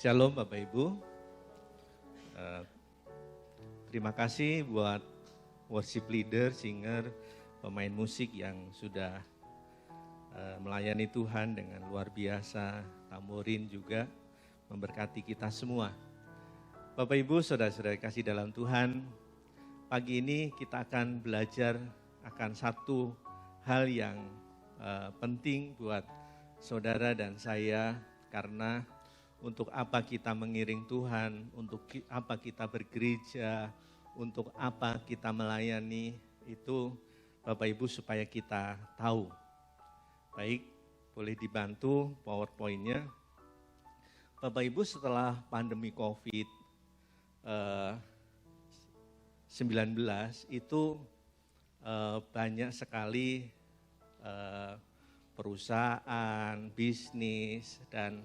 Shalom Bapak Ibu. Terima kasih buat worship leader, singer, pemain musik yang sudah melayani Tuhan dengan luar biasa. Tamborin juga memberkati kita semua. Bapak Ibu, saudara-saudara kasih dalam Tuhan, pagi ini kita akan belajar akan satu hal yang penting buat saudara dan saya, karena untuk apa kita mengiring Tuhan, untuk apa kita bergereja, untuk apa kita melayani, itu Bapak Ibu supaya kita tahu. Baik, boleh dibantu PowerPoint-nya. Bapak Ibu, setelah pandemi COVID-19 itu banyak sekali perusahaan, bisnis, dan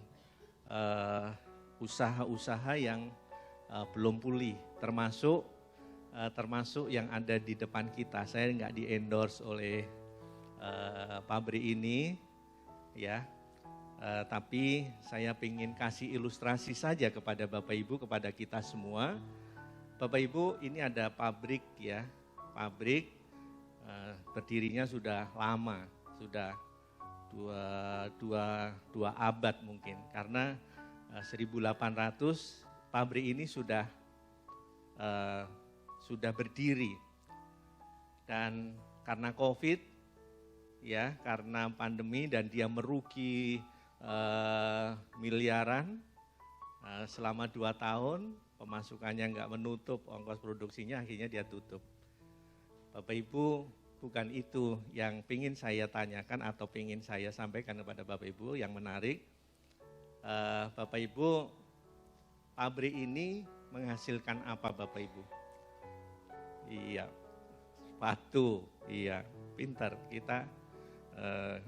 usaha-usaha yang belum pulih, termasuk yang ada di depan kita. Saya nggak di-endorse oleh pabrik ini, ya, tapi saya ingin kasih ilustrasi saja kepada Bapak Ibu, kepada kita semua. Bapak Ibu, ini ada pabrik, ya, pabrik berdirinya sudah lama, sudah dua abad mungkin, karena 1800 pabrik ini sudah berdiri. Dan karena COVID, ya, karena pandemi dan dia merugi miliaran selama 2 tahun, pemasukannya nggak menutup ongkos produksinya, akhirnya dia tutup. Bapak Ibu, bukan itu yang ingin saya tanyakan atau ingin saya sampaikan kepada Bapak Ibu yang menarik. Bapak Ibu, pabrik ini menghasilkan apa Bapak Ibu? Iya, sepatu. Iya, pintar. Kita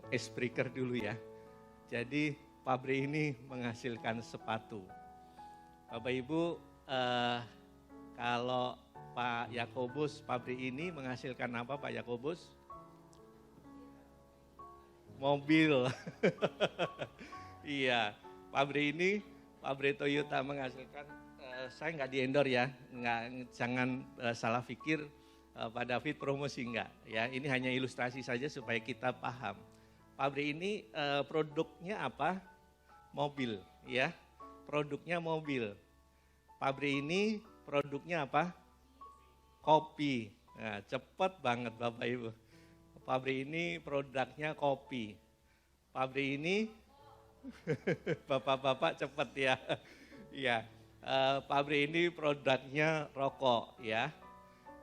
icebreaker dulu ya. Jadi pabrik ini menghasilkan sepatu. Bapak Ibu, kalau Pak Yakobus, pabrik ini menghasilkan apa Pak Yakobus? Mobil. Iya, pabrik ini, pabrik Toyota menghasilkan, saya nggak di-endorse ya, jangan salah pikir Pak David promosi enggak. Ya, ini hanya ilustrasi saja supaya kita paham. Pabrik ini produknya apa? Mobil, ya, produknya mobil. Pabrik ini produknya apa? Kopi. Nah, cepat banget Bapak Ibu. Pabrik ini produknya kopi. Pabrik ini Bapak-bapak cepat ya. Iya. Pabrik ini produknya rokok ya.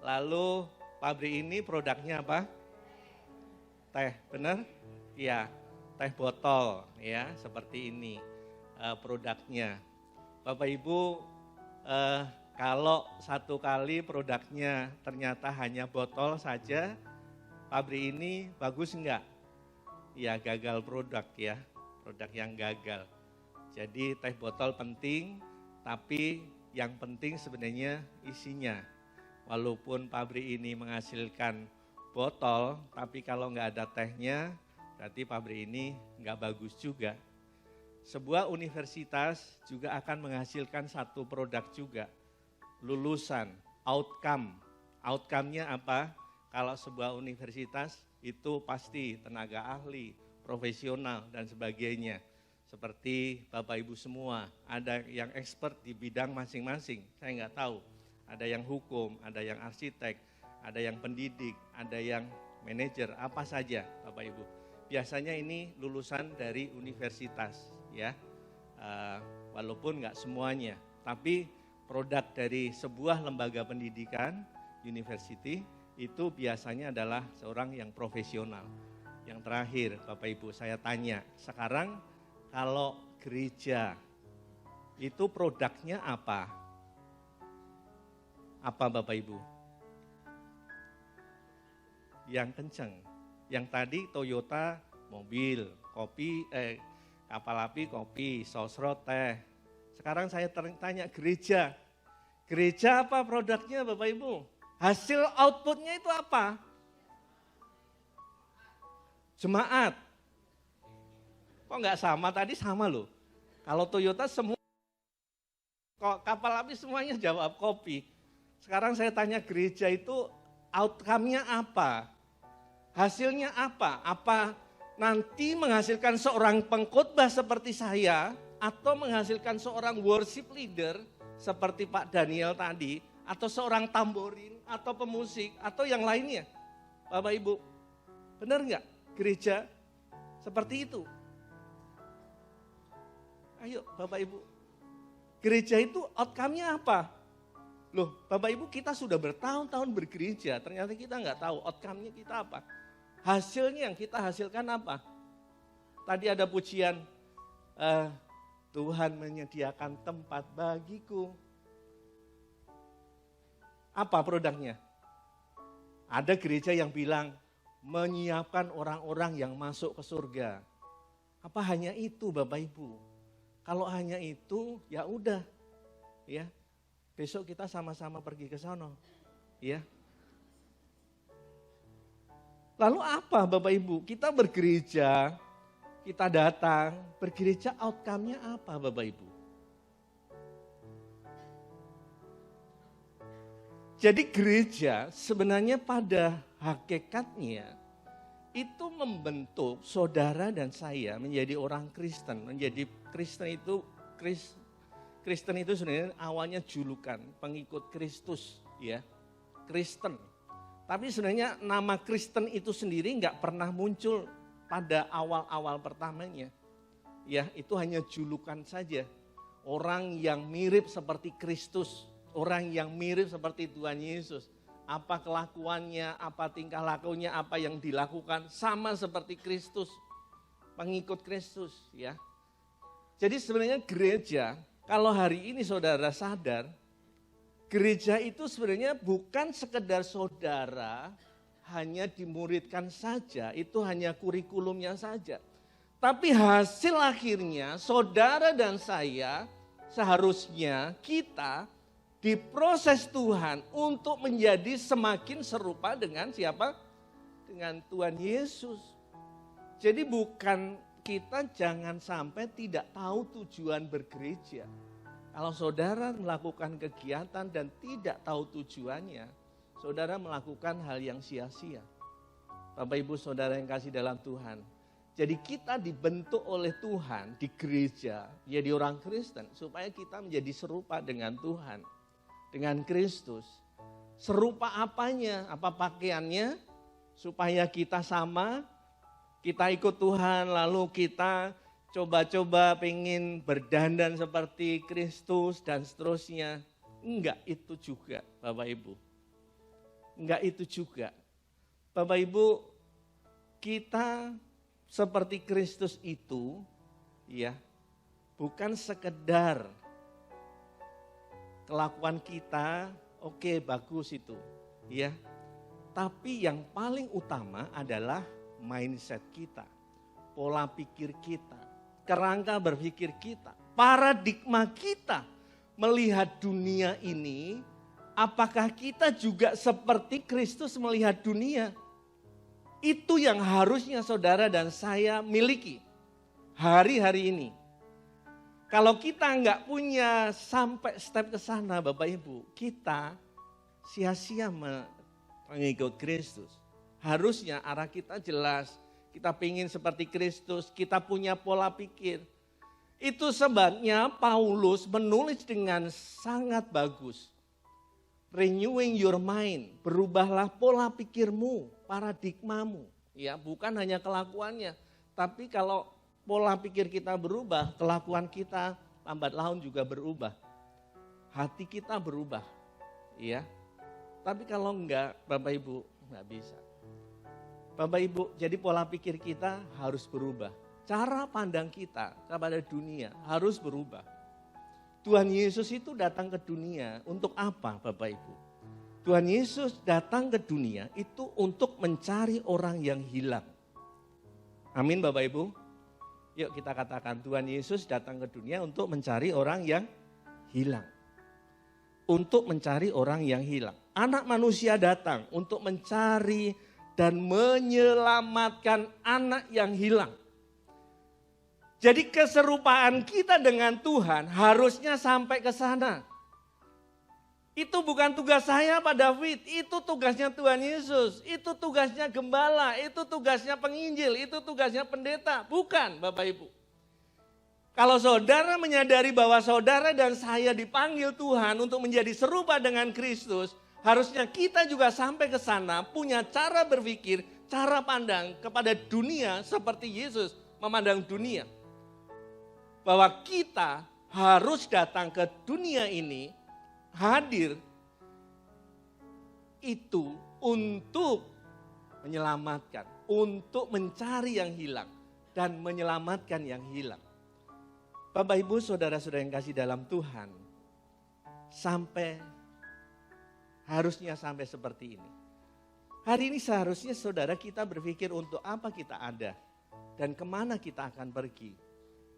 Lalu pabrik ini produknya apa? Teh, benar? Iya, teh botol ya, seperti ini produknya. Bapak Ibu, kalau satu kali produknya ternyata hanya botol saja, pabrik ini bagus enggak? Ya, gagal produk ya, produk yang gagal. Jadi teh botol penting, tapi yang penting sebenarnya isinya. Walaupun pabrik ini menghasilkan botol, tapi kalau enggak ada tehnya, berarti pabrik ini enggak bagus juga. Sebuah universitas juga akan menghasilkan satu produk juga. Lulusan, outcome. Outcome-nya apa? Kalau sebuah universitas itu pasti tenaga ahli, profesional dan sebagainya. Seperti Bapak Ibu semua, ada yang expert di bidang masing-masing, saya nggak tahu. Ada yang hukum, ada yang arsitek, ada yang pendidik, ada yang manajer, apa saja Bapak Ibu. Biasanya ini lulusan dari universitas, ya, walaupun nggak semuanya, tapi produk dari sebuah lembaga pendidikan, university, itu biasanya adalah seorang yang profesional. Yang terakhir, Bapak Ibu, saya tanya, sekarang kalau gereja, itu produknya apa? Apa Bapak Ibu? Yang kenceng. Yang tadi Toyota, mobil, kopi, kapal api, kopi, sosro, teh. Sekarang saya tanya gereja. Gereja apa produknya Bapak Ibu? Hasil outputnya itu apa? Jemaat. Kok nggak sama? Tadi sama loh. Kalau Toyota semua kapal api semuanya jawab kopi. Sekarang saya tanya gereja itu outcome-nya apa? Hasilnya apa? Apa nanti menghasilkan seorang pengkhotbah seperti saya atau menghasilkan seorang worship leader seperti Pak Daniel tadi atau seorang tamborin atau pemusik atau yang lainnya? Bapak Ibu, benar nggak gereja seperti itu? Ayo Bapak Ibu, gereja itu outcome-nya apa? Loh Bapak Ibu, kita sudah bertahun-tahun bergereja, ternyata kita nggak tahu outcome-nya kita apa. Hasilnya yang kita hasilkan apa? Tadi ada pujian, Tuhan menyediakan tempat bagiku. Apa produknya? Ada gereja yang bilang menyiapkan orang-orang yang masuk ke surga. Apa hanya itu Bapak Ibu? Kalau hanya itu ya udah, ya besok kita sama-sama pergi ke sana, ya. Lalu apa Bapak Ibu? Kita bergereja, kita datang, bergereja outcome-nya apa Bapak Ibu? Jadi gereja sebenarnya pada hakikatnya itu membentuk saudara dan saya menjadi orang Kristen. Menjadi Kristen itu sebenarnya awalnya julukan pengikut Kristus, ya, Kristen. Tapi sebenarnya nama Kristen itu sendiri nggak pernah muncul pada awal-awal pertamanya. Ya, itu hanya julukan saja. Orang yang mirip seperti Kristus, orang yang mirip seperti Tuhan Yesus. Apa kelakuannya, apa tingkah lakunya, apa yang dilakukan sama seperti Kristus. Pengikut Kristus, ya. Jadi sebenarnya gereja, kalau hari ini saudara sadar, gereja itu sebenarnya bukan sekedar saudara hanya dimuridkan saja, itu hanya kurikulumnya saja. Tapi hasil akhirnya saudara dan saya seharusnya kita diproses Tuhan untuk menjadi semakin serupa dengan siapa? Dengan Tuhan Yesus. Jadi bukan kita jangan sampai tidak tahu tujuan bergereja. Kalau saudara melakukan kegiatan dan tidak tahu tujuannya, saudara melakukan hal yang sia-sia. Bapak Ibu saudara yang kasih dalam Tuhan. Jadi kita dibentuk oleh Tuhan di gereja, jadi orang Kristen, supaya kita menjadi serupa dengan Tuhan, dengan Kristus. Serupa apanya? Apa pakaiannya? Supaya kita sama, kita ikut Tuhan, lalu kita coba-coba pengen berdandan seperti Kristus dan seterusnya. Enggak itu juga Bapak Ibu. Enggak itu juga. Bapak Ibu, kita seperti Kristus itu ya bukan sekedar kelakuan kita, oke bagus itu ya. Tapi yang paling utama adalah mindset kita, pola pikir kita, kerangka berpikir kita, paradigma kita melihat dunia ini, apakah kita juga seperti Kristus melihat dunia? Itu yang harusnya saudara dan saya miliki hari-hari ini. Kalau kita nggak punya sampai step ke sana Bapak Ibu, kita sia-sia mengikut Kristus. Harusnya arah kita jelas. Kita ingin seperti Kristus, kita punya pola pikir. Itu sebabnya Paulus menulis dengan sangat bagus. Renewing your mind, berubahlah pola pikirmu, paradigmamu. Ya, bukan hanya kelakuannya, tapi kalau pola pikir kita berubah, kelakuan kita lambat laun juga berubah. Hati kita berubah. Ya. Tapi kalau enggak, Bapak Ibu, enggak bisa. Bapak Ibu, jadi pola pikir kita harus berubah. Cara pandang kita kepada dunia harus berubah. Tuhan Yesus itu datang ke dunia untuk apa Bapak Ibu? Tuhan Yesus datang ke dunia itu untuk mencari orang yang hilang. Amin Bapak Ibu. Yuk kita katakan Tuhan Yesus datang ke dunia untuk mencari orang yang hilang. Untuk mencari orang yang hilang. Anak manusia datang untuk mencari dan menyelamatkan anak yang hilang. Jadi keserupaan kita dengan Tuhan harusnya sampai ke sana. Itu bukan tugas saya Pak David, itu tugasnya Tuhan Yesus. Itu tugasnya gembala, itu tugasnya penginjil, itu tugasnya pendeta. Bukan Bapak Ibu. Kalau saudara menyadari bahwa saudara dan saya dipanggil Tuhan untuk menjadi serupa dengan Kristus, harusnya kita juga sampai ke sana punya cara berpikir, cara pandang kepada dunia seperti Yesus memandang dunia. Bahwa kita harus datang ke dunia ini, hadir itu untuk menyelamatkan, untuk mencari yang hilang dan menyelamatkan yang hilang. Bapak Ibu saudara-saudara yang kasih dalam Tuhan, harusnya sampai seperti ini. Hari ini seharusnya saudara kita berpikir untuk apa kita ada dan kemana kita akan pergi.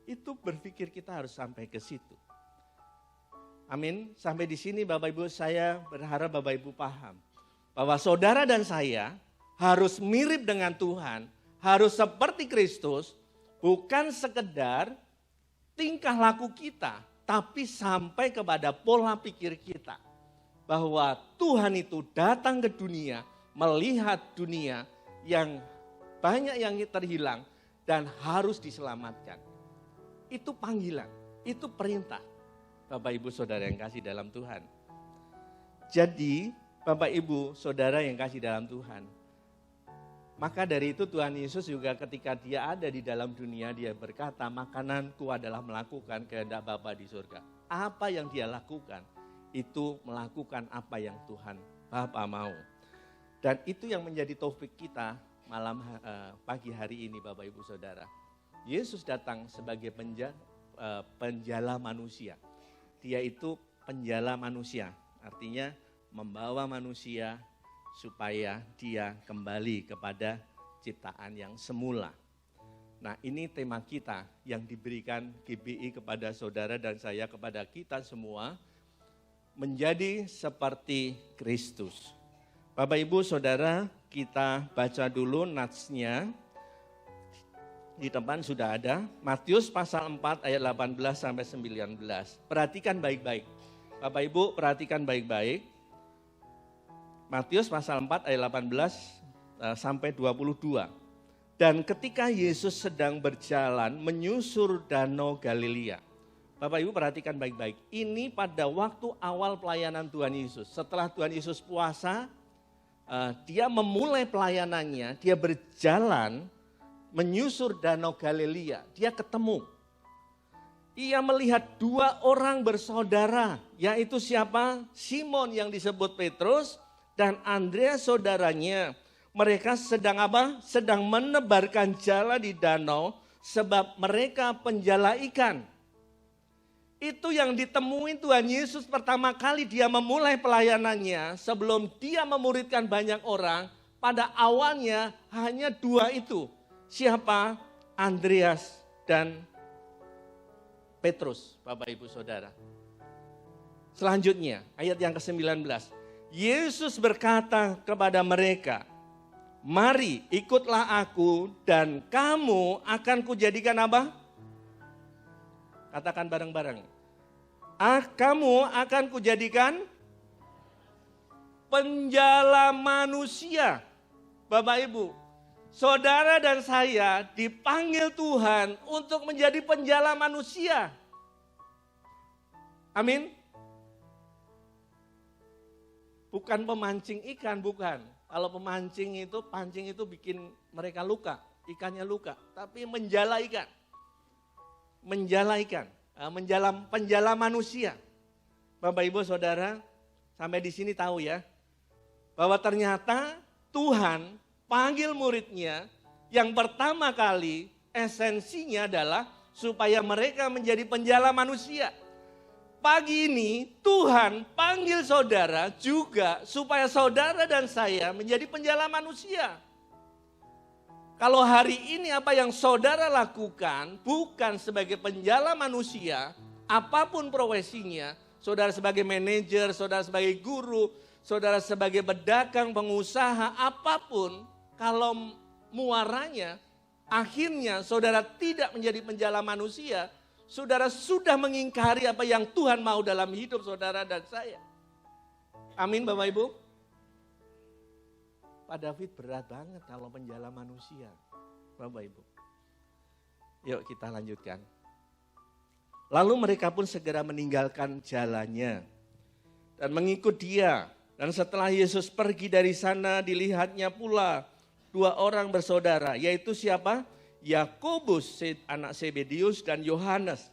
Itu berpikir kita harus sampai ke situ. Amin. Sampai di sini Bapak Ibu, saya berharap Bapak Ibu paham bahwa saudara dan saya harus mirip dengan Tuhan, harus seperti Kristus, bukan sekedar tingkah laku kita, tapi sampai kepada pola pikir kita. Bahwa Tuhan itu datang ke dunia, melihat dunia yang banyak yang terhilang dan harus diselamatkan. Itu panggilan, itu perintah. Bapak Ibu Saudara yang kasih dalam Tuhan. Jadi Bapak Ibu Saudara yang kasih dalam Tuhan. Maka dari itu Tuhan Yesus juga ketika dia ada di dalam dunia, dia berkata, makananku adalah melakukan kehendak Bapa di surga. Apa yang dia lakukan, itu melakukan apa yang Tuhan Bapa mau. Dan itu yang menjadi taufik kita pagi hari ini Bapak Ibu Saudara. Yesus datang sebagai penjala manusia. Dia itu penjala manusia, artinya membawa manusia supaya dia kembali kepada ciptaan yang semula. Nah, ini tema kita yang diberikan GBI kepada saudara dan saya, kepada kita semua, menjadi seperti Kristus. Bapak Ibu Saudara, kita baca dulu natsnya. Di depan sudah ada, Matius pasal 4 ayat 18 sampai 19. Perhatikan baik-baik. Bapak Ibu perhatikan baik-baik. Matius pasal 4 ayat 18 sampai 22. Dan ketika Yesus sedang berjalan menyusur danau Galilea. Bapak Ibu perhatikan baik-baik. Ini pada waktu awal pelayanan Tuhan Yesus. Setelah Tuhan Yesus puasa, dia memulai pelayanannya, dia berjalan menyusur danau Galilea, dia ketemu. Ia melihat dua orang bersaudara, yaitu siapa? Simon yang disebut Petrus dan Andreas saudaranya. Mereka sedang apa? Sedang menebarkan jala di danau sebab mereka penjala ikan. Itu yang ditemui Tuhan Yesus pertama kali dia memulai pelayanannya. Sebelum dia memuridkan banyak orang, pada awalnya hanya dua itu. Siapa? Andreas dan Petrus, Bapak Ibu Saudara. Selanjutnya, ayat yang ke-19. Yesus berkata kepada mereka, mari ikutlah aku dan kamu akan kujadikan apa? Katakan bareng-bareng. Kamu akan kujadikan penjala manusia. Bapak Ibu, saudara dan saya dipanggil Tuhan untuk menjadi penjala manusia. Amin. Bukan pemancing ikan, bukan. Kalau pancing itu bikin mereka luka, ikannya luka. Tapi menjala ikan. Menjala ikan, penjala manusia. Bapak Ibu Saudara, sampai di sini tahu ya, bahwa ternyata Tuhan panggil muridnya, yang pertama kali esensinya adalah supaya mereka menjadi penjala manusia. Pagi ini Tuhan panggil saudara juga supaya saudara dan saya menjadi penjala manusia. Kalau hari ini apa yang saudara lakukan bukan sebagai penjala manusia, apapun profesinya, saudara sebagai manajer, saudara sebagai guru, saudara sebagai pedagang, pengusaha, apapun, kalau muaranya akhirnya saudara tidak menjadi penjala manusia, saudara sudah mengingkari apa yang Tuhan mau dalam hidup saudara dan saya. Amin Bapak Ibu. Pak David berat banget kalau penjala manusia, Bapak Ibu. Yuk kita lanjutkan. Lalu mereka pun segera meninggalkan jalannya dan mengikut dia. Dan setelah Yesus pergi dari sana, dilihatnya pula dua orang bersaudara, yaitu siapa? Yakobus, anak Zebedius, dan Yohanes.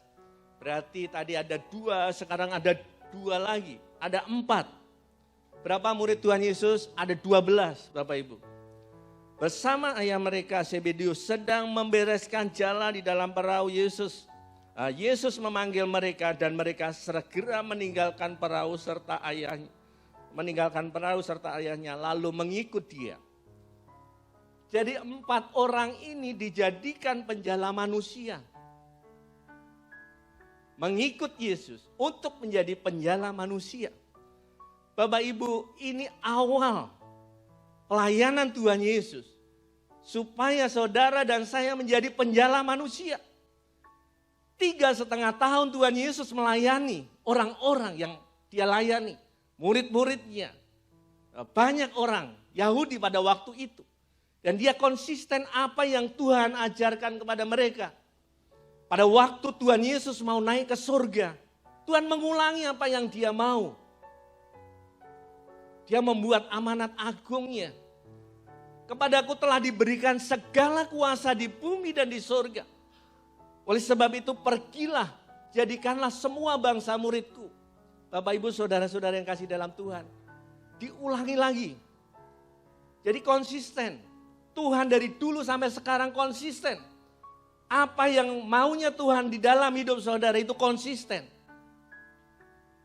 Berarti tadi ada dua, sekarang ada dua lagi, ada 4. Berapa murid Tuhan Yesus? Ada 12, Bapak Ibu. Bersama ayah mereka, Zebedius, sedang membereskan jala di dalam perahu Yesus. Yesus memanggil mereka dan mereka segera meninggalkan perahu serta ayahnya, lalu mengikut dia. Jadi 4 orang ini dijadikan penjala manusia. Mengikut Yesus untuk menjadi penjala manusia. Bapak Ibu, ini awal pelayanan Tuhan Yesus. Supaya saudara dan saya menjadi penjala manusia. 3,5 tahun Tuhan Yesus melayani orang-orang yang dia layani. Murid-muridnya. Banyak orang Yahudi pada waktu itu. Dan dia konsisten apa yang Tuhan ajarkan kepada mereka. Pada waktu Tuhan Yesus mau naik ke surga, Tuhan mengulangi apa yang dia mau. Dia membuat amanat agungnya. Kepadaku telah diberikan segala kuasa di bumi dan di surga. Oleh sebab itu pergilah, jadikanlah semua bangsa muridku. Bapak Ibu saudara-saudara yang kasih dalam Tuhan. Diulangi lagi. Jadi konsisten. Tuhan dari dulu sampai sekarang konsisten. Apa yang maunya Tuhan di dalam hidup saudara itu konsisten.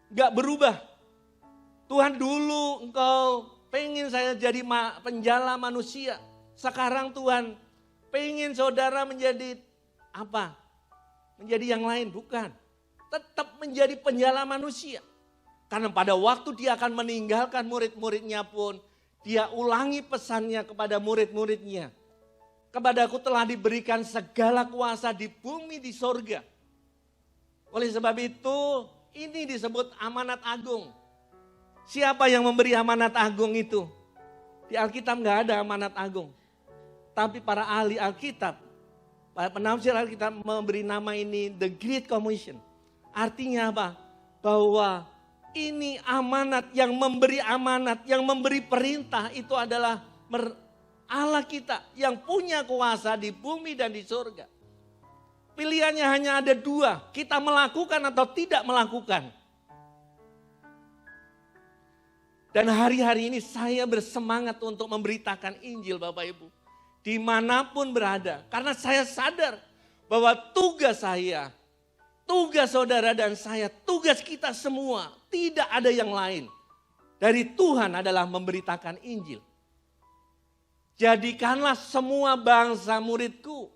Gak berubah. Tuhan dulu engkau pengen saya jadi penjala manusia. Sekarang Tuhan pengen saudara menjadi apa? Menjadi yang lain, bukan. Tetap menjadi penjala manusia. Karena pada waktu dia akan meninggalkan murid-muridnya pun, dia ulangi pesannya kepada murid-muridnya. Kepadaku telah diberikan segala kuasa di bumi, di sorga. Oleh sebab itu, ini disebut amanat agung. Siapa yang memberi amanat agung itu? Di Alkitab nggak ada amanat agung. Tapi para ahli Alkitab, para penafsir Alkitab memberi nama ini The Great Commission. Artinya apa? Bahwa ini amanat, yang memberi perintah itu adalah Allah kita yang punya kuasa di bumi dan di surga. Pilihannya hanya ada 2, kita melakukan atau tidak melakukan. Dan hari-hari ini saya bersemangat untuk memberitakan Injil Bapak Ibu. Dimanapun berada. Karena saya sadar bahwa tugas saya, tugas saudara dan saya, tugas kita semua tidak ada yang lain. Dari Tuhan adalah memberitakan Injil. Jadikanlah semua bangsa muridku.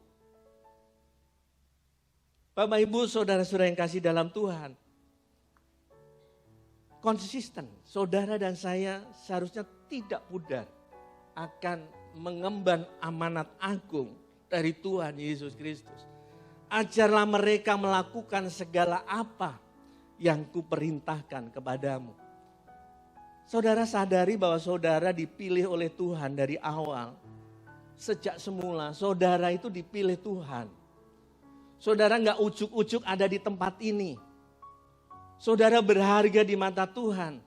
Bapak Ibu saudara-saudara yang kasih dalam Tuhan. Konsisten, saudara dan saya seharusnya tidak pudar akan mengemban amanat agung dari Tuhan Yesus Kristus. Ajarlah mereka melakukan segala apa yang kuperintahkan kepadamu. Saudara sadari bahwa saudara dipilih oleh Tuhan dari awal. Sejak semula saudara itu dipilih Tuhan. Saudara gak ujuk-ujuk ada di tempat ini. Saudara berharga di mata Tuhan.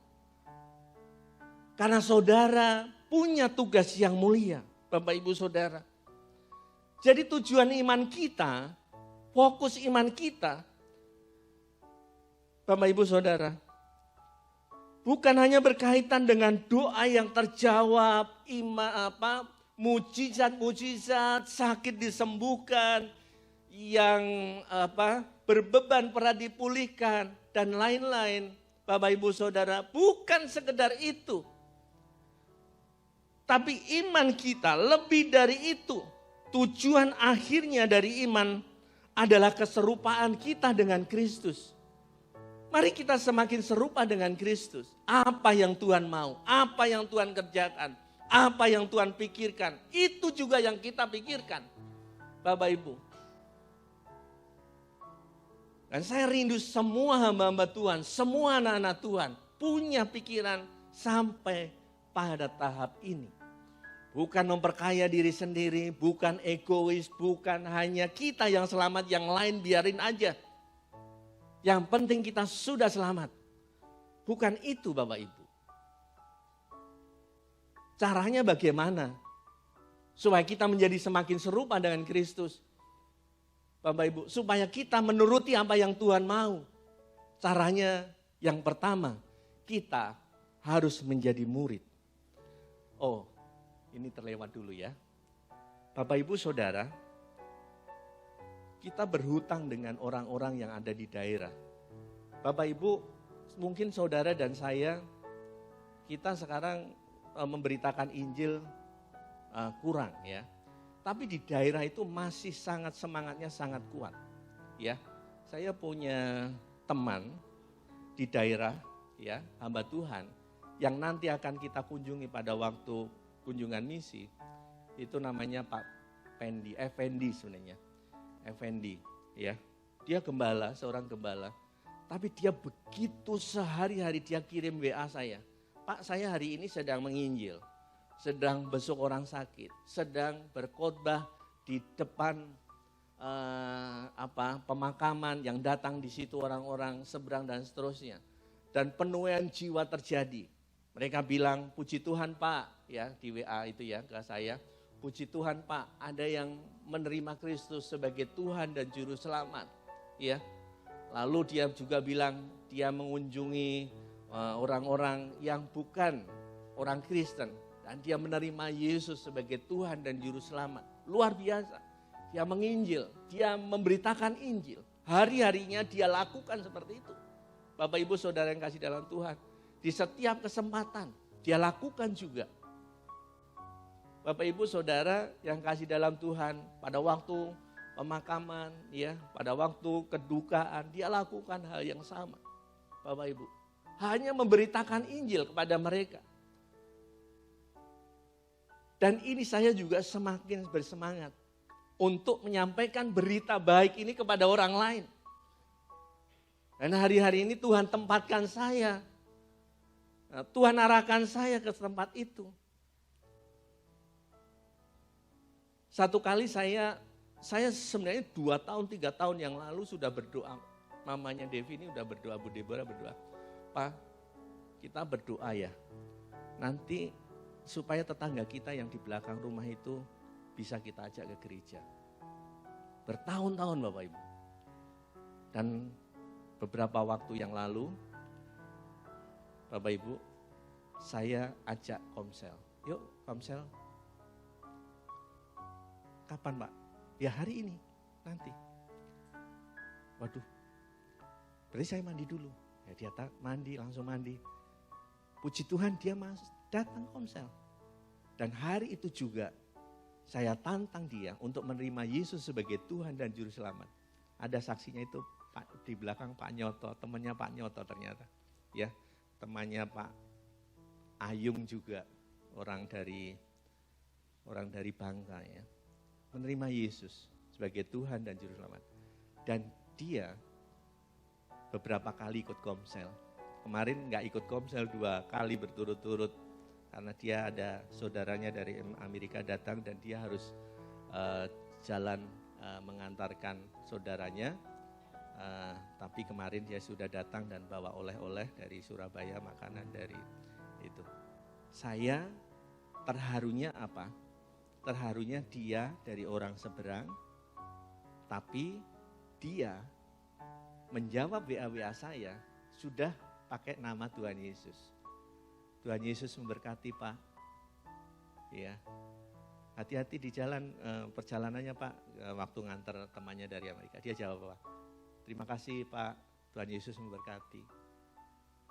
Karena saudara punya tugas yang mulia, Bapak Ibu Saudara. Jadi tujuan iman kita, fokus iman kita, Bapak Ibu Saudara, bukan hanya berkaitan dengan doa yang terjawab, mujizat-mujizat, sakit disembuhkan, yang berbeban pernah dipulihkan, dan lain-lain. Bapak Ibu Saudara, bukan sekedar itu. Tapi iman kita lebih dari itu. Tujuan akhirnya dari iman adalah keserupaan kita dengan Kristus. Mari kita semakin serupa dengan Kristus. Apa yang Tuhan mau, apa yang Tuhan kerjakan, apa yang Tuhan pikirkan, itu juga yang kita pikirkan. Bapak Ibu. Dan saya rindu semua hamba-hamba Tuhan, semua anak-anak Tuhan punya pikiran sampai pada tahap ini. Bukan memperkaya diri sendiri, bukan egois, bukan hanya kita yang selamat, yang lain biarin aja. Yang penting kita sudah selamat. Bukan itu Bapak Ibu. Caranya bagaimana? Supaya kita menjadi semakin serupa dengan Kristus. Bapak Ibu, supaya kita menuruti apa yang Tuhan mau. Caranya yang pertama, kita harus menjadi murid. Oh, ini terlewat dulu ya. Bapak Ibu Saudara, kita berhutang dengan orang-orang yang ada di daerah. Bapak Ibu, mungkin saudara dan saya, kita sekarang memberitakan Injil kurang ya. Tapi di daerah itu masih semangatnya sangat kuat. Ya, saya punya teman di daerah ya, hamba Tuhan yang nanti akan kita kunjungi pada waktu kunjungan misi. Itu namanya Pak Effendi sebenarnya. Effendi ya. Dia gembala, seorang gembala. Tapi dia begitu sehari-hari dia kirim WA saya. Pak, saya hari ini sedang menginjil, sedang besuk orang sakit, sedang berkhotbah di depan pemakaman yang datang di situ orang-orang seberang dan seterusnya. Dan penuaian jiwa terjadi. Mereka bilang, puji Tuhan Pak, ya di WA itu ya ke saya. Puji Tuhan Pak, ada yang menerima Kristus sebagai Tuhan dan Juru Selamat. Ya. Lalu dia juga bilang, dia mengunjungi orang-orang yang bukan orang Kristen. Dan dia menerima Yesus sebagai Tuhan dan Juru Selamat. Luar biasa. Dia menginjil, dia memberitakan Injil. Hari-harinya dia lakukan seperti itu. Bapak Ibu Saudara yang kasih dalam Tuhan. Di setiap kesempatan dia lakukan juga. Bapak Ibu Saudara yang kasih dalam Tuhan, pada waktu pemakaman, ya, pada waktu kedukaan, dia lakukan hal yang sama. Bapak Ibu, hanya memberitakan Injil kepada mereka. Dan ini saya juga semakin bersemangat untuk menyampaikan berita baik ini kepada orang lain. Dan hari-hari ini Tuhan tempatkan saya. Tuhan arahkan saya ke tempat itu. Satu kali saya sebenarnya 2 tahun, 3 tahun yang lalu sudah berdoa. Mamanya Devi ini sudah berdoa, Bu Deborah berdoa. Pak, kita berdoa ya. Nanti supaya tetangga kita yang di belakang rumah itu bisa kita ajak ke gereja. Bertahun-tahun Bapak Ibu. Dan beberapa waktu yang lalu, Bapak Ibu, saya ajak komsel. Yuk komsel. Kapan Pak? Ya hari ini, nanti. Waduh, berarti saya mandi dulu. Ya dia mandi, langsung mandi. Puji Tuhan dia datang komsel. Dan hari itu juga saya tantang dia untuk menerima Yesus sebagai Tuhan dan Juru Selamat. Ada saksinya itu di belakang Pak Nyoto, temannya Pak Nyoto ternyata. Ya, temannya Pak Ayung juga, orang dari Bangka ya. Menerima Yesus sebagai Tuhan dan Juru Selamat. Dan dia beberapa kali ikut komsel. Kemarin nggak ikut komsel 2 kali berturut-turut. Karena dia ada saudaranya dari Amerika datang dan dia harus jalan mengantarkan saudaranya. Tapi kemarin dia sudah datang dan bawa oleh-oleh dari Surabaya, makanan dari itu. Saya terharunya apa? Terharunya dia dari orang seberang, tapi dia menjawab WA saya sudah pakai nama Tuhan Yesus. Tuhan Yesus memberkati Pak. Ya, hati-hati di jalan perjalanannya Pak. Waktu nganter temannya dari Amerika, dia jawab apa? Terima kasih Pak, Tuhan Yesus memberkati.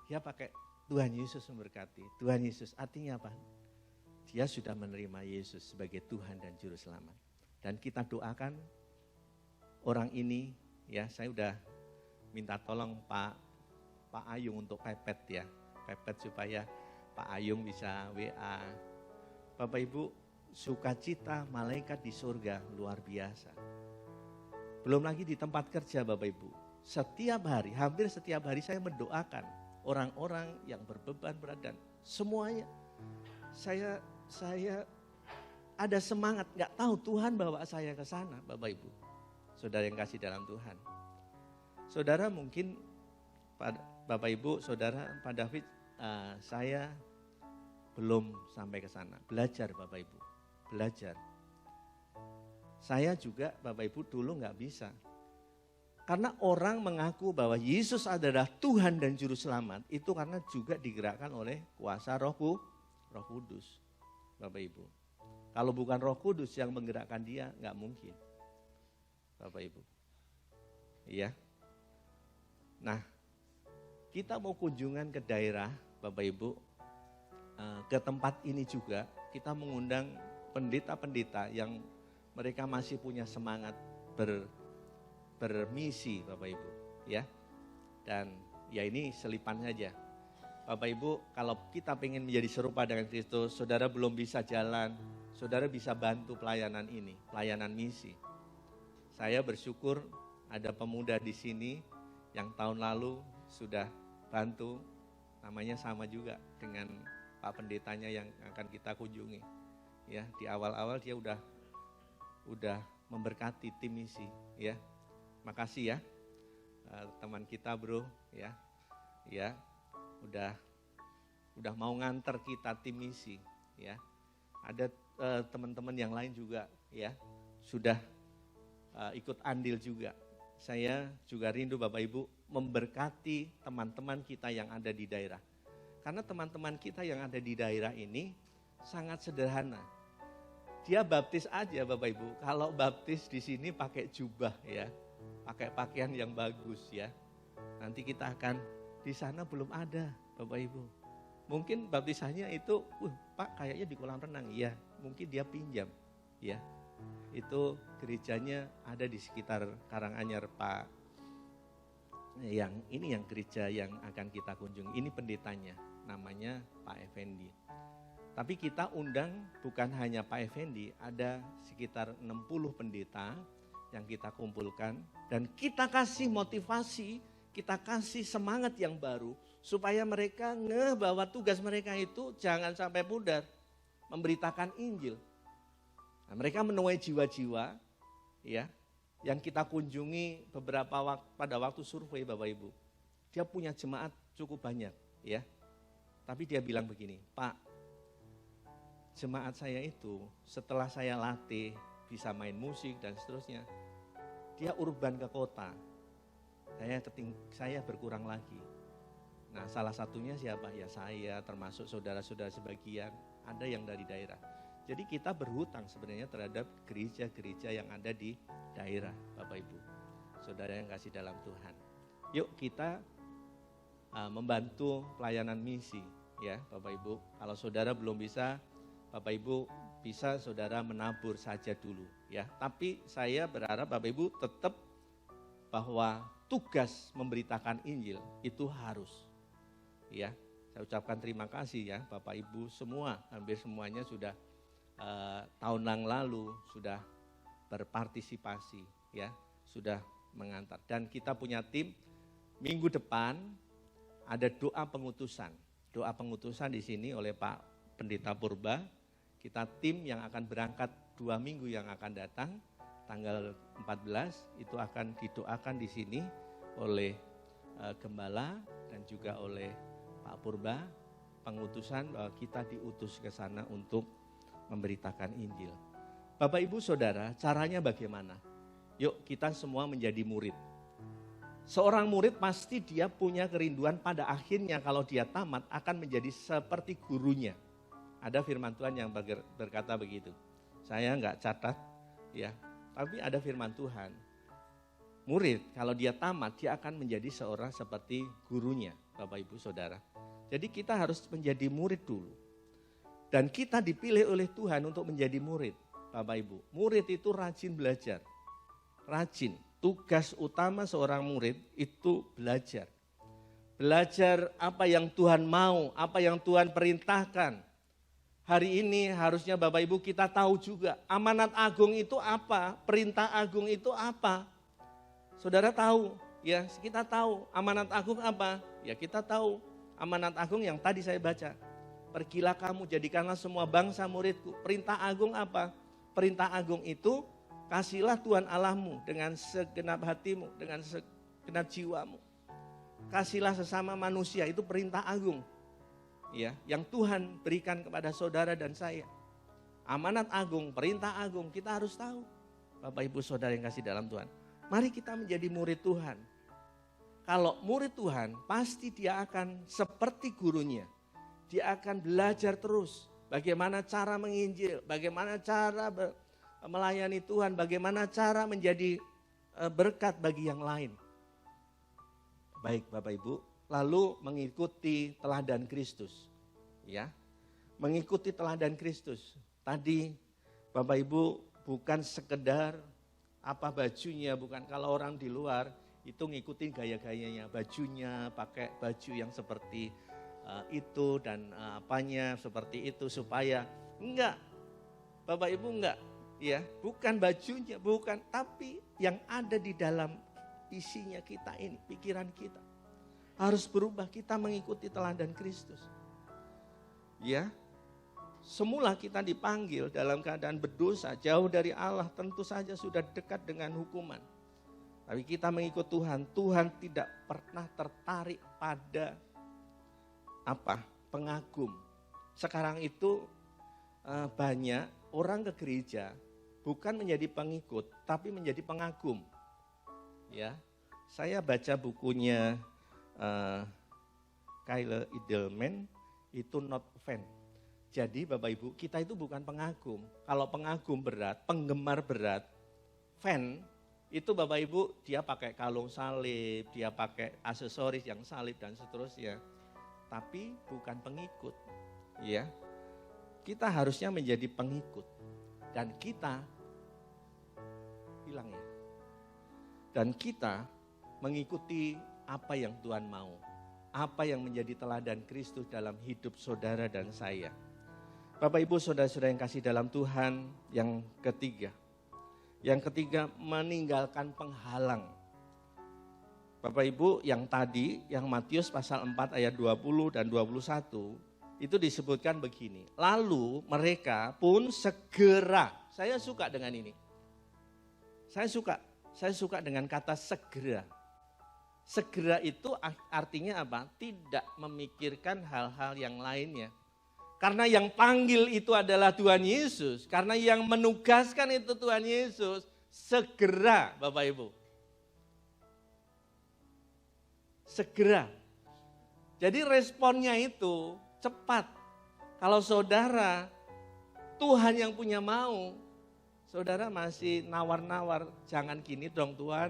Dia pakai Tuhan Yesus memberkati. Tuhan Yesus artinya apa? Dia sudah menerima Yesus sebagai Tuhan dan Juru Selamat. Dan kita doakan orang ini, ya saya udah minta tolong Pak Ayung untuk pepet ya. Pepet supaya Pak Ayung bisa WA. Bapak Ibu, sukacita malaikat di surga luar biasa. Belum lagi di tempat kerja Bapak Ibu. Setiap hari, hampir setiap hari saya mendoakan orang-orang yang berbeban berat dan semuanya. Saya ada semangat, gak tahu Tuhan bawa saya ke sana Bapak Ibu. Saudara yang kasih dalam Tuhan. Saudara mungkin, Bapak Ibu, Saudara, Pak David, saya belum sampai ke sana. Belajar Bapak Ibu, belajar. Saya juga Bapak Ibu dulu gak bisa. Karena orang mengaku bahwa Yesus adalah Tuhan dan Juru Selamat, itu karena juga digerakkan oleh kuasa Roh Kudus. Bapak Ibu. Kalau bukan Roh Kudus yang menggerakkan dia, gak mungkin. Bapak Ibu. Iya. Nah, kita mau kunjungan ke daerah Bapak Ibu, ke tempat ini juga kita mengundang pendeta-pendeta yang mereka masih punya semangat bermisi Bapak Ibu, ya. Dan ya ini selipan saja. Bapak Ibu, kalau kita ingin menjadi serupa dengan Kristus, saudara belum bisa jalan, saudara bisa bantu pelayanan ini, pelayanan misi. Saya bersyukur ada pemuda di sini yang tahun lalu sudah bantu, namanya sama juga dengan Pak Pendetanya yang akan kita kunjungi. Ya, di awal-awal dia udah memberkati tim misi, ya. Makasih ya, teman kita bro, ya, udah mau nganter kita tim misi, ya. Ada teman-teman yang lain juga, ya, sudah ikut andil juga. Saya juga rindu Bapak Ibu memberkati teman-teman kita yang ada di daerah. Karena teman-teman kita yang ada di daerah ini sangat sederhana. Dia baptis aja Bapak Ibu. Kalau baptis di sini pakai jubah ya, pakai pakaian yang bagus ya. Nanti kita akan, di sana belum ada Bapak Ibu. Mungkin baptisannya itu, Pak kayaknya di kolam renang. Iya, mungkin dia pinjam ya. Itu gerejanya ada di sekitar Karanganyar Pak. Yang ini yang gereja yang akan kita kunjungi. Ini pendetanya, namanya Pak Effendi. Tapi kita undang bukan hanya Pak Effendi, ada sekitar 60 pendeta yang kita kumpulkan. Dan kita kasih motivasi, kita kasih semangat yang baru. Supaya mereka bahwa tugas mereka itu jangan sampai pudar. Memberitakan Injil. Nah, mereka menuai jiwa-jiwa ya, yang kita kunjungi pada waktu survei Bapak Ibu. Dia punya jemaat cukup banyak ya. Tapi dia bilang begini, Pak, jemaat saya itu setelah saya latih bisa main musik dan seterusnya, dia urban ke kota. Saya berkurang lagi. Nah, salah satunya siapa? Ya saya, termasuk saudara-saudara sebagian, ada yang dari daerah. Jadi kita berhutang sebenarnya terhadap gereja-gereja yang ada di daerah, Bapak Ibu. Saudara yang kasih dalam Tuhan. Yuk kita membantu pelayanan misi ya Bapak Ibu. Kalau saudara belum bisa, Bapak Ibu bisa saudara menabur saja dulu ya. Tapi saya berharap Bapak Ibu tetap bahwa tugas memberitakan Injil itu harus ya. Saya ucapkan terima kasih ya Bapak Ibu semua, hampir semuanya sudah tahun yang lalu sudah berpartisipasi ya, sudah mengantar. Dan kita punya tim, minggu depan ada doa pengutusan. Doa pengutusan di sini oleh Pak Pendeta Purba. Kita tim yang akan berangkat 2 minggu yang akan datang, tanggal 14 itu akan didoakan di sini oleh Gembala dan juga oleh Pak Purba. Pengutusan bahwa kita diutus ke sana untuk memberitakan Injil. Bapak Ibu Saudara, caranya bagaimana? Yuk kita semua menjadi murid. Seorang murid pasti dia punya kerinduan pada akhirnya kalau dia tamat akan menjadi seperti gurunya. Ada firman Tuhan yang berkata begitu. Saya enggak catat ya, tapi ada firman Tuhan. Murid kalau dia tamat dia akan menjadi seorang seperti gurunya, Bapak Ibu Saudara. Jadi kita harus menjadi murid dulu. Dan kita dipilih oleh Tuhan untuk menjadi murid, Bapak Ibu. Murid itu rajin belajar, rajin. Tugas utama seorang murid itu belajar. Belajar apa yang Tuhan mau, apa yang Tuhan perintahkan. Hari ini harusnya Bapak Ibu kita tahu juga amanat agung itu apa, perintah agung itu apa. Saudara tahu, ya kita tahu amanat agung apa? Ya kita tahu amanat agung yang tadi saya baca. Pergilah kamu, jadikanlah semua bangsa muridku. Perintah agung apa? Perintah agung itu kasihlah Tuhan Allahmu dengan segenap hatimu, dengan segenap jiwamu. Kasihlah sesama manusia, itu perintah agung. Ya, yang Tuhan berikan kepada saudara dan saya. Amanat agung, perintah agung, kita harus tahu. Bapak Ibu Saudara yang kasih dalam Tuhan. Mari kita menjadi murid Tuhan. Kalau murid Tuhan, pasti dia akan seperti gurunya. Dia akan belajar terus bagaimana cara menginjil, bagaimana cara melayani Tuhan, bagaimana cara menjadi berkat bagi yang lain. Baik Bapak Ibu, lalu mengikuti teladan Kristus. Ya, mengikuti teladan Kristus. Tadi Bapak Ibu bukan sekedar apa bajunya, bukan kalau orang di luar itu ngikutin gaya-gayanya, bajunya pakai baju yang seperti itu dan apanya seperti itu supaya enggak, Bapak Ibu enggak, ya bukan bajunya, bukan, tapi yang ada di dalam isinya kita ini, pikiran kita harus berubah, kita mengikuti teladan Kristus. Ya, semula kita dipanggil dalam keadaan berdosa, jauh dari Allah, tentu saja sudah dekat dengan hukuman. Tapi kita mengikut Tuhan, Tuhan tidak pernah tertarik pada pengagum. Sekarang itu banyak orang ke gereja bukan menjadi pengikut, tapi menjadi pengagum. Ya, saya baca bukunya Kyle Idleman, itu not fan. Jadi Bapak Ibu, kita itu bukan pengagum. Kalau pengagum berat, penggemar berat, fan itu Bapak Ibu dia pakai kalung salib, dia pakai aksesoris yang salib dan seterusnya. Tapi bukan pengikut. Ya. Kita harusnya menjadi pengikut. Dan kita hilang ya. Dan kita mengikuti apa yang Tuhan mau. Apa yang menjadi teladan Kristus dalam hidup saudara dan saya. Bapak Ibu saudara-saudara yang kasih dalam Tuhan, yang ketiga. Yang ketiga, meninggalkan penghalang. Bapak Ibu yang tadi, yang Matius pasal 4 ayat 20 dan 21, itu disebutkan begini. Lalu mereka pun segera, saya suka dengan ini. Saya suka dengan kata segera. Segera itu artinya apa? Tidak memikirkan hal-hal yang lainnya. Karena yang panggil itu adalah Tuhan Yesus. Karena yang menugaskan itu Tuhan Yesus. Segera Bapak Ibu. Segera. Jadi responnya itu cepat. Kalau saudara, Tuhan yang punya mau. Saudara masih nawar-nawar. Jangan gini dong Tuhan.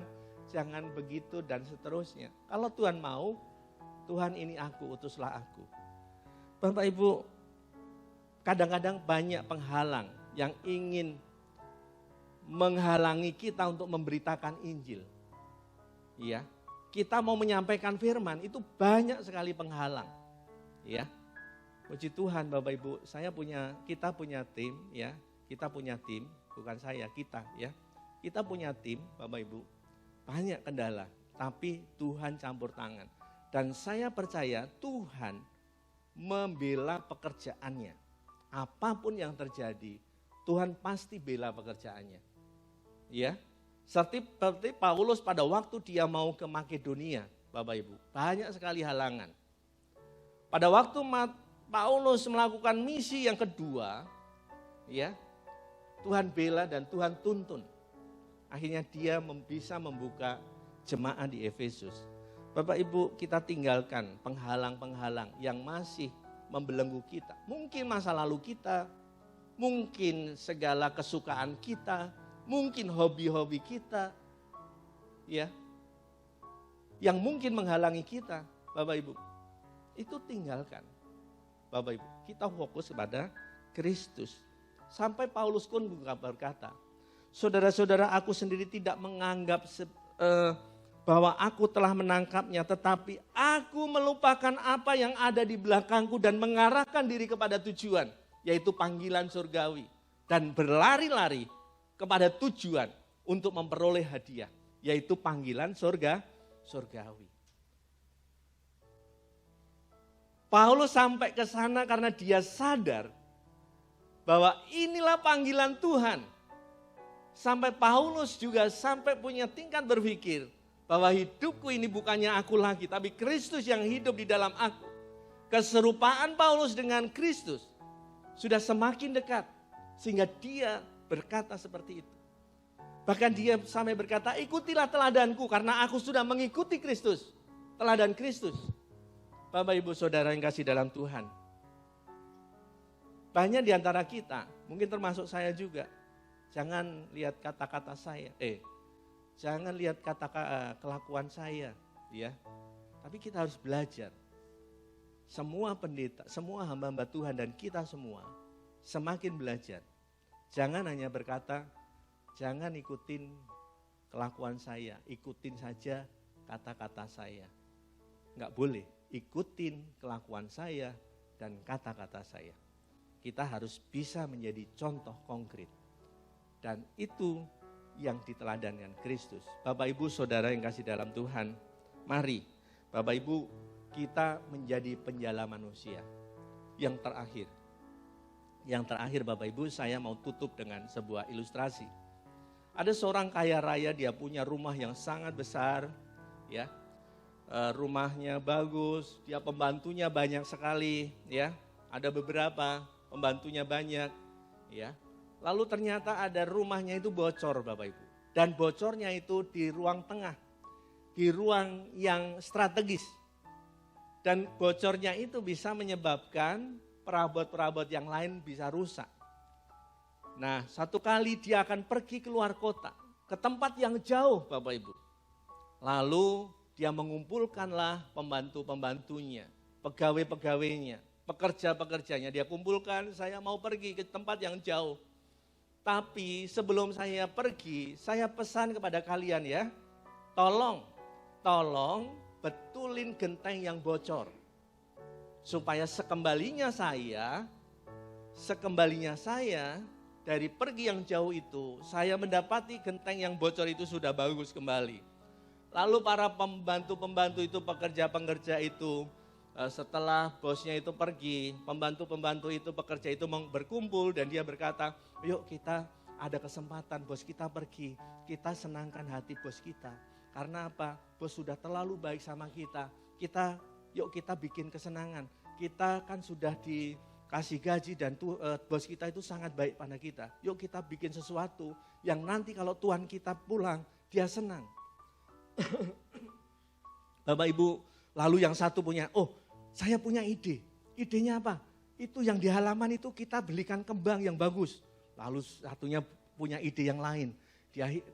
Jangan begitu dan seterusnya. Kalau Tuhan mau, Tuhan ini aku, utuslah aku. Bapak Ibu, kadang-kadang banyak penghalang yang ingin menghalangi kita untuk memberitakan Injil. Ya, kita mau menyampaikan firman, itu banyak sekali penghalang. Ya, puji Tuhan Bapak Ibu, kita punya tim, ya, kita punya tim, bukan saya, kita, ya, kita punya tim Bapak Ibu. Banyak kendala, tapi Tuhan campur tangan. Dan saya percaya Tuhan membela pekerjaannya. Apapun yang terjadi, Tuhan pasti bela pekerjaannya. Ya, seperti Paulus pada waktu dia mau ke Makedonia, Bapak Ibu, banyak sekali halangan. Pada waktu Paulus melakukan misi yang kedua, ya, Tuhan bela dan Tuhan tuntun. Akhirnya dia bisa membuka jemaat di Efesus. Bapak Ibu, kita tinggalkan penghalang-penghalang yang masih membelenggu kita. Mungkin masa lalu kita, mungkin segala kesukaan kita, mungkin hobi-hobi kita, ya, yang mungkin menghalangi kita, Bapak Ibu. Itu tinggalkan, Bapak Ibu. Kita fokus kepada Kristus. Sampai Paulus pun berkata, saudara-saudara, aku sendiri tidak menganggap bahwa aku telah menangkapnya, tetapi aku melupakan apa yang ada di belakangku dan mengarahkan diri kepada tujuan. yaitu panggilan surgawi. Dan berlari-lari kepada tujuan untuk memperoleh hadiah, yaitu panggilan surgawi. Paulus sampai ke sana karena dia sadar bahwa inilah panggilan Tuhan. Sampai Paulus juga sampai punya tingkat berpikir bahwa hidupku ini bukannya aku lagi, tapi Kristus yang hidup di dalam aku. Keserupaan Paulus dengan Kristus sudah semakin dekat sehingga dia berkata seperti itu. Bahkan dia sampai berkata, ikutilah teladanku karena aku sudah mengikuti Kristus. Teladan Kristus. Bapak Ibu Saudara yang kasih dalam Tuhan. Banyak di antara kita, mungkin termasuk saya juga. Jangan lihat kata-kata saya, jangan lihat kelakuan saya, ya. Tapi kita harus belajar. Semua pendeta, semua hamba-hamba Tuhan dan kita semua semakin belajar. Jangan hanya berkata, jangan ikutin kelakuan saya, ikutin saja kata-kata saya. Enggak boleh, ikutin kelakuan saya dan kata-kata saya. Kita harus bisa menjadi contoh konkret. Dan itu yang diteladankan Kristus. Bapak Ibu Saudara yang kasih dalam Tuhan, mari Bapak Ibu kita menjadi penjala manusia. Yang terakhir Bapak Ibu saya mau tutup dengan sebuah ilustrasi. Ada seorang kaya raya, dia punya rumah yang sangat besar, ya. Rumahnya bagus, dia pembantunya banyak sekali, ya. Ada beberapa pembantunya banyak, ya. Lalu ternyata ada rumahnya itu bocor Bapak Ibu. Dan bocornya itu di ruang tengah. Di ruang yang strategis. Dan bocornya itu bisa menyebabkan perabot-perabot yang lain bisa rusak. Nah, satu kali dia akan pergi keluar kota. Ke tempat yang jauh Bapak Ibu. Lalu dia mengumpulkanlah pembantu-pembantunya. Pegawai-pegawainya. Pekerja-pekerjanya. Dia kumpulkan, saya mau pergi ke tempat yang jauh. Tapi sebelum saya pergi, saya pesan kepada kalian ya, tolong betulin genteng yang bocor. Supaya sekembalinya saya dari pergi yang jauh itu, saya mendapati genteng yang bocor itu sudah bagus kembali. Lalu para pembantu-pembantu itu, pekerja-pekerja itu, setelah bosnya itu pergi, pembantu-pembantu itu, pekerja itu berkumpul dan dia berkata, yuk kita ada kesempatan bos kita pergi, kita senangkan hati bos kita. Karena apa? Bos sudah terlalu baik sama kita. Yuk kita bikin kesenangan. Kita kan sudah dikasih gaji dan bos kita itu sangat baik pada kita. Yuk kita bikin sesuatu yang nanti kalau Tuhan kita pulang, dia senang. Bapak Ibu, lalu yang satu punya, saya punya ide. Idenya apa? Itu yang di halaman itu kita belikan kembang yang bagus. Lalu satunya punya ide yang lain.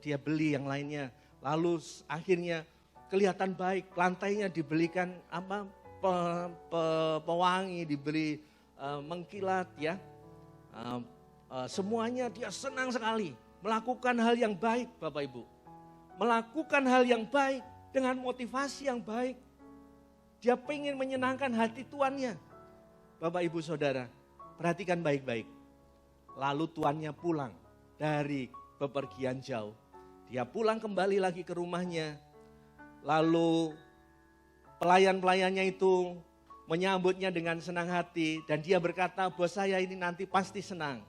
Dia beli yang lainnya. Lalu akhirnya kelihatan baik. Lantainya dibelikan pewangi, dibeli mengkilat ya. Semuanya dia senang sekali. Melakukan hal yang baik Bapak Ibu. Melakukan hal yang baik dengan motivasi yang baik. Dia pengen menyenangkan hati tuannya. Bapak Ibu Saudara, perhatikan baik-baik. Lalu tuannya pulang dari bepergian jauh. Dia pulang kembali lagi ke rumahnya. Lalu pelayan-pelayannya itu menyambutnya dengan senang hati. Dan dia berkata, bos saya ini nanti pasti senang.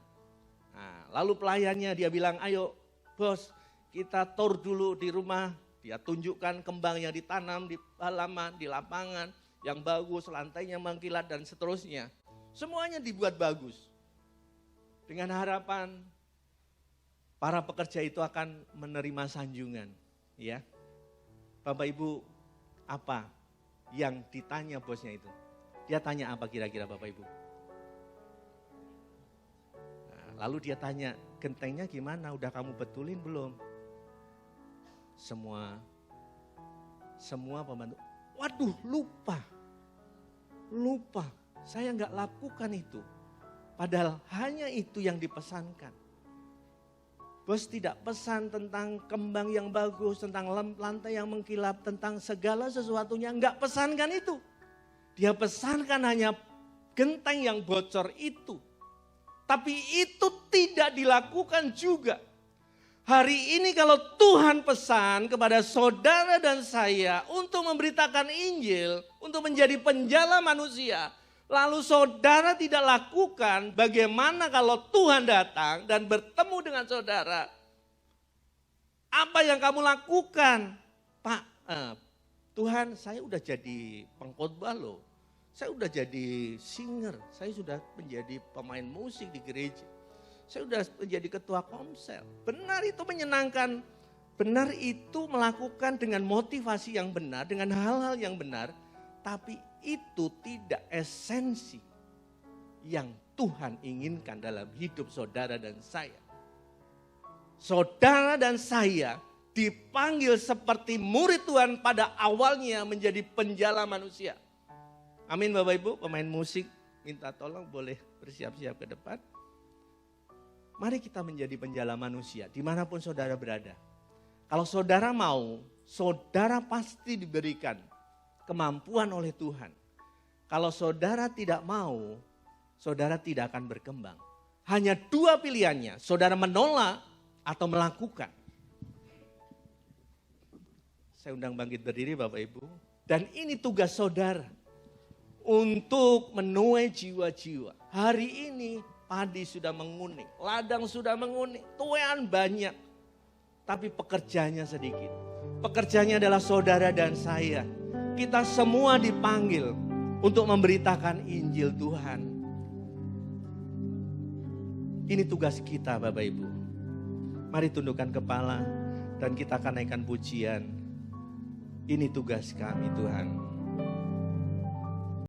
Nah, lalu pelayannya dia bilang, ayo bos kita tour dulu di rumah. Dia tunjukkan kembang yang ditanam di halaman, di lapangan, yang bagus, lantainya mengkilat dan seterusnya. Semuanya dibuat bagus. Dengan harapan para pekerja itu akan menerima sanjungan. Ya, Bapak Ibu, apa yang ditanya bosnya itu? Dia tanya apa kira-kira Bapak Ibu? Nah, lalu dia tanya, gentengnya gimana? Udah kamu betulin belum? Semua pembantu, waduh lupa, saya nggak lakukan itu. Padahal hanya itu yang dipesankan. Bos tidak pesan tentang kembang yang bagus, tentang lantai yang mengkilap, tentang segala sesuatunya, nggak pesankan itu. Dia pesankan hanya genteng yang bocor itu. Tapi itu tidak dilakukan juga. Hari ini kalau Tuhan pesan kepada saudara dan saya untuk memberitakan Injil, untuk menjadi penjala manusia, lalu saudara tidak lakukan, bagaimana kalau Tuhan datang dan bertemu dengan saudara? Apa yang kamu lakukan? Pak, Tuhan, saya udah jadi pengkhotbah loh. Saya udah jadi singer, saya sudah menjadi pemain musik di gereja. Saya sudah menjadi ketua komsel. Benar itu menyenangkan. Benar itu melakukan dengan motivasi yang benar, dengan hal-hal yang benar. Tapi itu tidak esensi yang Tuhan inginkan dalam hidup saudara dan saya. Saudara dan saya dipanggil seperti murid Tuhan pada awalnya menjadi penjala manusia. Amin Bapak Ibu, pemain musik minta tolong boleh bersiap-siap ke depan. Mari kita menjadi penjala manusia dimanapun saudara berada. Kalau saudara mau, saudara pasti diberikan kemampuan oleh Tuhan. Kalau saudara tidak mau, saudara tidak akan berkembang. Hanya dua pilihannya, saudara menolak atau melakukan. Saya undang bangkit berdiri Bapak Ibu. Dan ini tugas saudara untuk menuai jiwa-jiwa. Hari ini padi sudah menguning, ladang sudah menguning, tuaian banyak. Tapi pekerjanya sedikit. Pekerjanya adalah saudara dan saya. Kita semua dipanggil untuk memberitakan Injil Tuhan. Ini tugas kita Bapak Ibu. Mari tundukkan kepala dan kita akan naikkan pujian. Ini tugas kami Tuhan.